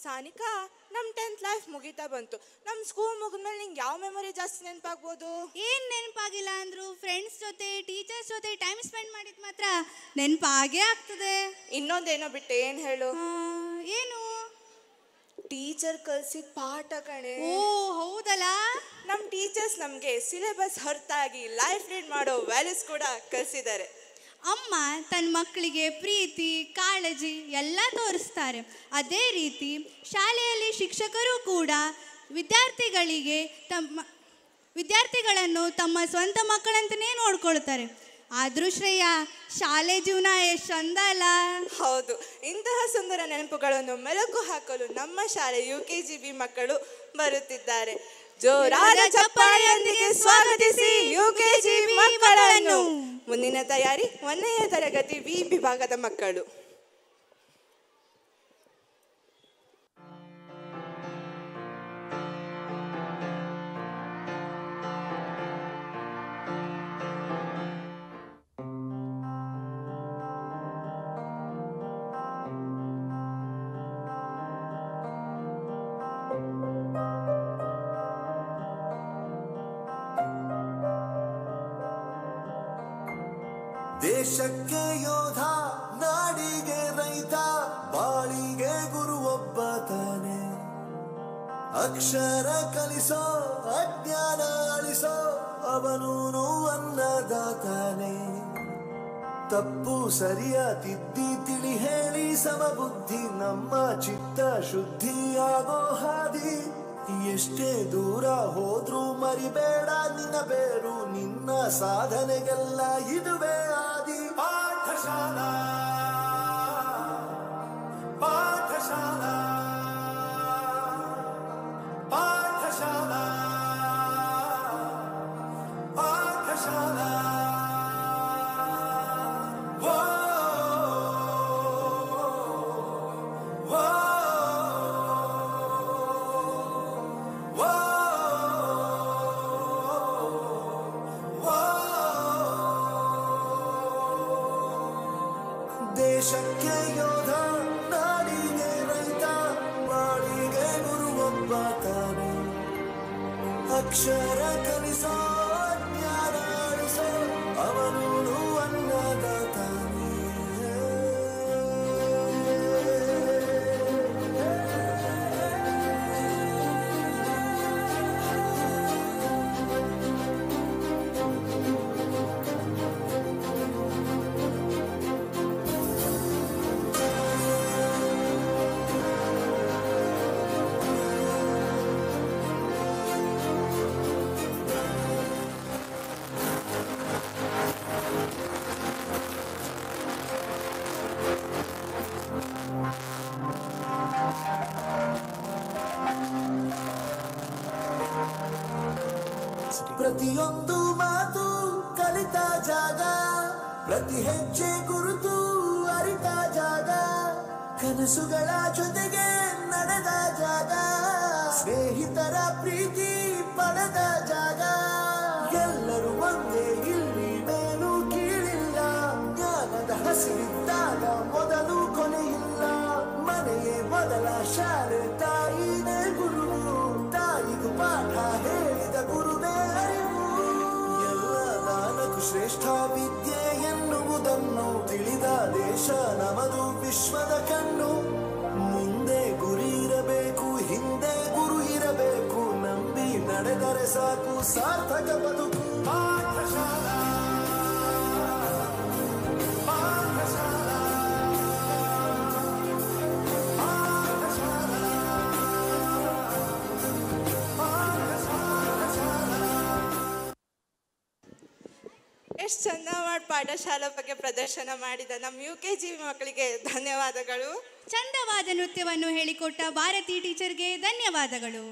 ಸಾನಿಕಾ, ನಮ್ಮ 10th life ಮುಗೀತಾ ಬಂತು. ನಮ್ಮ ಸ್ಕೂಲ್ ಮುಗಿದ್ಮೇಲೆ ನಿಂಗೆ ಯಾವ ಮೆಮೊರಿ ಜಾಸ್ತಿ ನೆನಪಾಗ್ಬೋದು? ಏನು ನೆನಪಾಗಿಲ್ಲ ಅಂದ್ರು ಫ್ರೆಂಡ್ಸ್ ಜೊತೆ ಟೀಚರ್ಸ್ ಜೊತೆ ಟೈಮ್ ಸ್ಪೆಂಡ್ ಮಾಡಿದ್ ಮಾತ್ರ ನೆನಪಾಗೇ ಆಗ್ತದೆ. ಇನ್ನೊಂದೇನೋ ಬಿಟ್ಟೆ, ಏನು ಹೇಳು? ಏನು? ಟೀಚರ್ ಕಲಿಸಿದ ಪಾಠ ಕಣೆ. ಓ ಹೌದಲ್ಲ. ನಮ್ಮ ಟೀಚರ್ಸ್ ನಮಗೆ ಸಿಲೆಬಸ್ ಹೊರತಾಗಿ ಲೈಫ್ ಲೀಡ್ ಮಾಡೋ ವ್ಯಾಲ್ಯೂಸ್ ಕೂಡ ಕಲಿಸಿದ್ದಾರೆ. ಅಮ್ಮ ತನ್ನ ಮಕ್ಕಳಿಗೆ ಪ್ರೀತಿ ಕಾಳಜಿ ಎಲ್ಲ ತೋರಿಸ್ತಾರೆ. ಅದೇ ರೀತಿ ಶಾಲೆಯಲ್ಲಿ ಶಿಕ್ಷಕರು ಕೂಡ ವಿದ್ಯಾರ್ಥಿಗಳನ್ನು ತಮ್ಮ ಸ್ವಂತ ಮಕ್ಕಳಂತನೇ ನೋಡ್ಕೊಳ್ತಾರೆ. ಆದರೂ ಶ್ರೇಯ, ಶಾಲೆ ಜೀವನ ಎಷ್ಟು ಚಂದ ಅಲ್ಲ? ಹೌದು, ಇಂತಹ ಸುಂದರ ನೆನಪುಗಳನ್ನು ಮೆಲುಕು ಹಾಕಲು ನಮ್ಮ ಶಾಲೆ UKGB ಮಕ್ಕಳು ಬರುತ್ತಿದ್ದಾರೆ. ಜೋರಾದ ಚಪ್ಪಾಳೆಯೊಂದಿಗೆ ಸ್ವಾಗತಿಸಿ UKGB ಮಕ್ಕಳನ್ನು. ಮುಂದಿನ ತಯಾರಿ 1ನೇ ತರಗತಿ B ವಿಭಾಗದ ಮಕ್ಕಳು. ದೇಶಕ್ಕೆ ಯೋಧ, ನಾಡಿಗೆ ರೈತ, ಬಾಳಿಗೆ ಗುರು ಒಬ್ಬ ತಾನೆ. ಅಕ್ಷರ ಕಲಿಸೋ, ಅಜ್ಞಾನ ಅಳಿಸೋ, ಅವನೂನು ಅನ್ನದಾತಾನೆ. ತಪ್ಪು ಸರಿಯ ತಿದ್ದಿ ತಿಳಿ ಹೇಳಿ ಸಮಬುದ್ಧಿ ನಮ್ಮ ಚಿತ್ತ ಶುದ್ಧಿಯಾಗೋ ಹಾದಿ. ಎಷ್ಟೇ ದೂರ ಹೋದ್ರೂ ಮರಿಬೇಡ ನಿನ್ನ ಬೇರು, ನಿನ್ನ ಸಾಧನೆಗೆಲ್ಲ ಇದುವೇ ಆದಿ. ಪಾಠಶಾಲಾ ಪಾಠಶಾಲಾ ಪಾಠಶಾಲಾ ಪಾಠಶಾಲಾ. ದೇಶಕ್ಕೆ ಯೋಧ, ನಾಡಿಗೆ ರೈತ, ಬಾಳಿಗೆ ಗುರು ಒಬ್ಬ ತಾನೆ. ಅಕ್ಷರ ಕಲಿಸೋ, ಜ್ಞಾನ ಅಳಿಸೋ, ಅವನೂನು ಅನ್ನದಾತಾನೆ. ಪ್ರತಿಯೊಂದು ಮಾತು ಕಲಿತ ಜಾಗ, ಪ್ರತಿ ಹೆಜ್ಜೆ ಗುರುತು ಅರಿತ ಜಾಗ, ಕನಸುಗಳ ಜೊತೆಗೆ ನಡೆದ ಜಾಗ, ಸ್ನೇಹಿತರ ಪ್ರೀತಿ ಪಡೆದ ಜಾಗ. ಎಲ್ಲರೂ ಒಂದೇ, ಇಲ್ಲಿ ಮೇಲೂ ಕೀಳಿಲ್ಲ, ಜ್ಞಾನದ ಹಸಿವಿದ್ದಾಗ ಮೊದಲು ಕೊನೆಯಿಲ್ಲ. ಮನೆಯೇ ಮೊದಲ ಶಾಲೆ, ತಾಯಿನೇ ಗುರುವು, ತಾಯಿಗೂ ಪಾಠ ಹೇಳಿದ ಗುರುವೇ ಅರಿವು. ಎಲ್ಲ ದಾನಕ್ಕೂ ಶ್ರೇಷ್ಠ ವಿದ್ಯೆ ಎನ್ನುವುದನ್ನು ತಿಳಿದ ದೇಶ ನಮದು, ವಿಶ್ವದ ಕಣ್ಣು. ಮುಂದೆ ಗುರಿ ಇರಬೇಕು, ಹಿಂದೆ ಗುರು ಇರಬೇಕು, ನಂಬಿ ನಡೆದರೆ ಸಾಕು ಸಾರ್ಥಕ ಬದುಕು. ಪಾಠಶಾಲಾ ಪಾಠಶಾಲಾ ಎಷ್ಟು ಚಂದ ಮಾಡಿ ಪಾಠಶಾಲಾ ಬಗ್ಗೆ ಪ್ರದರ್ಶನ ಮಾಡಿದ ನಮ್ಮ UKGB ಮಕ್ಕಳಿಗೆ ಧನ್ಯವಾದಗಳು. ಚಂದವಾದ ನೃತ್ಯವನ್ನು ಹೇಳಿಕೊಟ್ಟ ಭಾರತಿ ಟೀಚರ್ಗೆ ಧನ್ಯವಾದಗಳು.